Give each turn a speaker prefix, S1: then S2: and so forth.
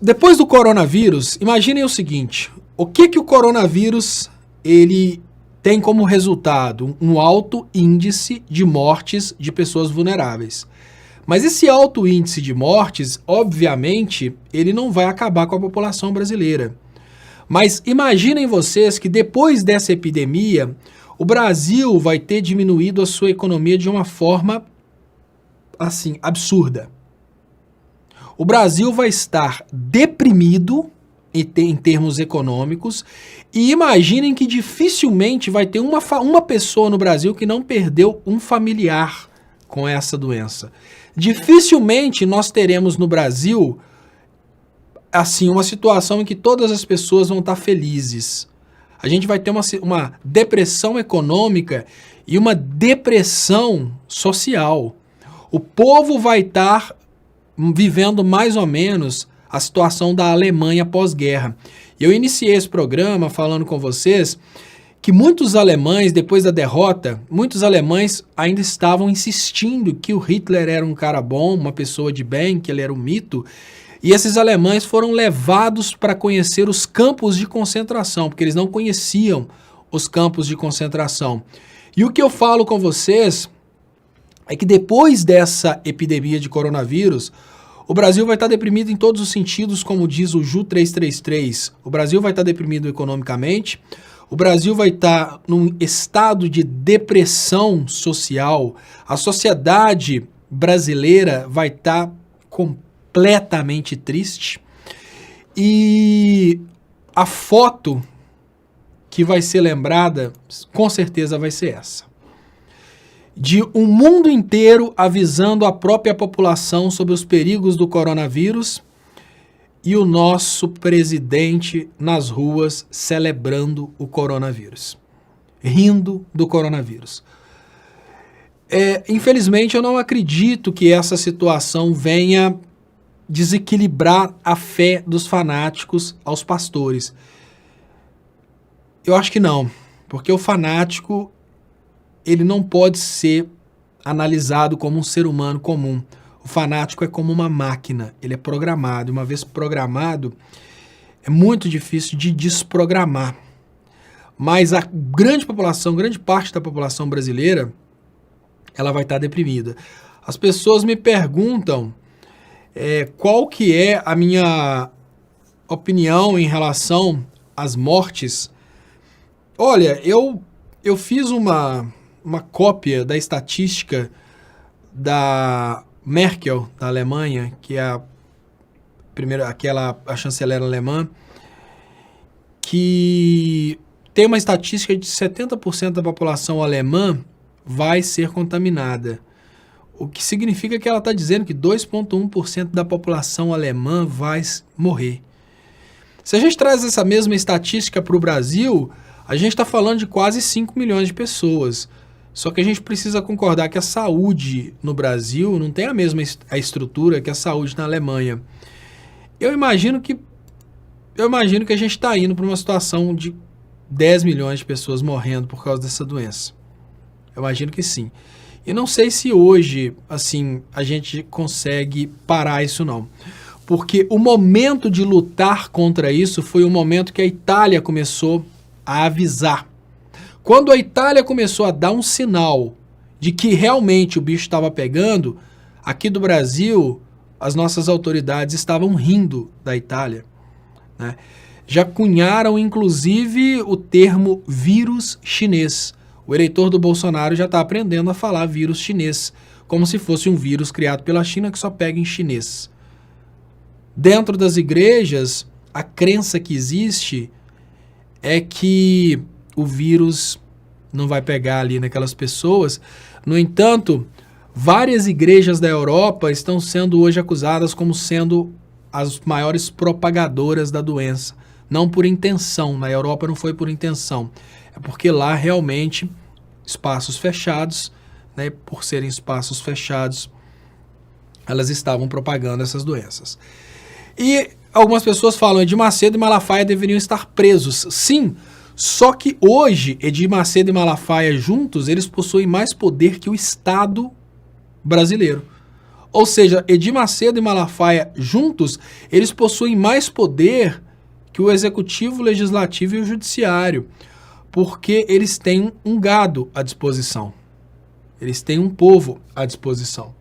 S1: Depois do coronavírus, imaginem o seguinte, o que o coronavírus ele tem como resultado? Um alto índice de mortes de pessoas vulneráveis. Mas esse alto índice de mortes, obviamente, ele não vai acabar com a população brasileira. Mas imaginem vocês que depois dessa epidemia, o Brasil vai ter diminuído a sua economia de uma forma, assim, absurda. O Brasil vai estar deprimido em termos econômicos e imaginem que dificilmente vai ter uma pessoa no Brasil que não perdeu um familiar com essa doença. Dificilmente nós teremos no Brasil assim uma situação em que todas as pessoas vão estar felizes. A gente vai ter uma depressão econômica e uma depressão social. O povo vai estar vivendo mais ou menos a situação da Alemanha pós-guerra. Eu iniciei esse programa falando com vocês que muitos alemães, depois da derrota, muitos alemães ainda estavam insistindo que o Hitler era um cara bom, uma pessoa de bem, que ele era um mito, e esses alemães foram levados para conhecer os campos de concentração, porque eles não conheciam os campos de concentração. E o que eu falo com vocês é que depois dessa epidemia de coronavírus, o Brasil vai estar deprimido em todos os sentidos, como diz o JU 333. O Brasil vai estar deprimido economicamente, o Brasil vai estar num estado de depressão social, a sociedade brasileira vai estar completamente triste e a foto que vai ser lembrada, com certeza vai ser essa. De um mundo inteiro avisando a própria população sobre os perigos do coronavírus e o nosso presidente nas ruas celebrando o coronavírus, rindo do coronavírus. Infelizmente, eu não acredito que essa situação venha desequilibrar a fé dos fanáticos aos pastores. Eu acho que não, porque o fanático ele não pode ser analisado como um ser humano comum. O fanático é como uma máquina, ele é programado. Uma vez programado, é muito difícil de desprogramar. Mas a grande população, grande parte da população brasileira, ela vai estar deprimida. As pessoas me perguntam qual que é a minha opinião em relação às mortes. Olha, eu fiz uma cópia da estatística da Merkel, da Alemanha, que é a chanceler alemã, que tem uma estatística de 70% da população alemã vai ser contaminada. O que significa que ela está dizendo que 2,1% da população alemã vai morrer. Se a gente traz essa mesma estatística para o Brasil, a gente está falando de quase 5 milhões de pessoas. Só que a gente precisa concordar que a saúde no Brasil não tem a mesma estrutura que a saúde na Alemanha. Eu imagino que a gente está indo para uma situação de 10 milhões de pessoas morrendo por causa dessa doença. Eu imagino que sim. E não sei se hoje, assim, a gente consegue parar isso não. Porque o momento de lutar contra isso foi o momento que a Itália começou a avisar. Quando a Itália começou a dar um sinal de que realmente o bicho estava pegando, aqui do Brasil, as nossas autoridades estavam rindo da Itália, né? Já cunharam, inclusive, o termo vírus chinês. O eleitor do Bolsonaro já está aprendendo a falar vírus chinês, como se fosse um vírus criado pela China que só pega em chinês. Dentro das igrejas, a crença que existe é que o vírus não vai pegar ali naquelas pessoas. No entanto, várias igrejas da Europa estão sendo hoje acusadas como sendo as maiores propagadoras da doença. Não por intenção, na Europa não foi por intenção. É porque lá realmente espaços fechados, né, por serem espaços fechados, elas estavam propagando essas doenças. E algumas pessoas falam Edir Macedo e Malafaia deveriam estar presos. Sim, só que hoje Edir Macedo e Malafaia juntos, eles possuem mais poder que o Estado brasileiro. Ou seja, Edir Macedo e Malafaia juntos, eles possuem mais poder que o executivo, o legislativo e o judiciário, porque eles têm um gado à disposição. Eles têm um povo à disposição.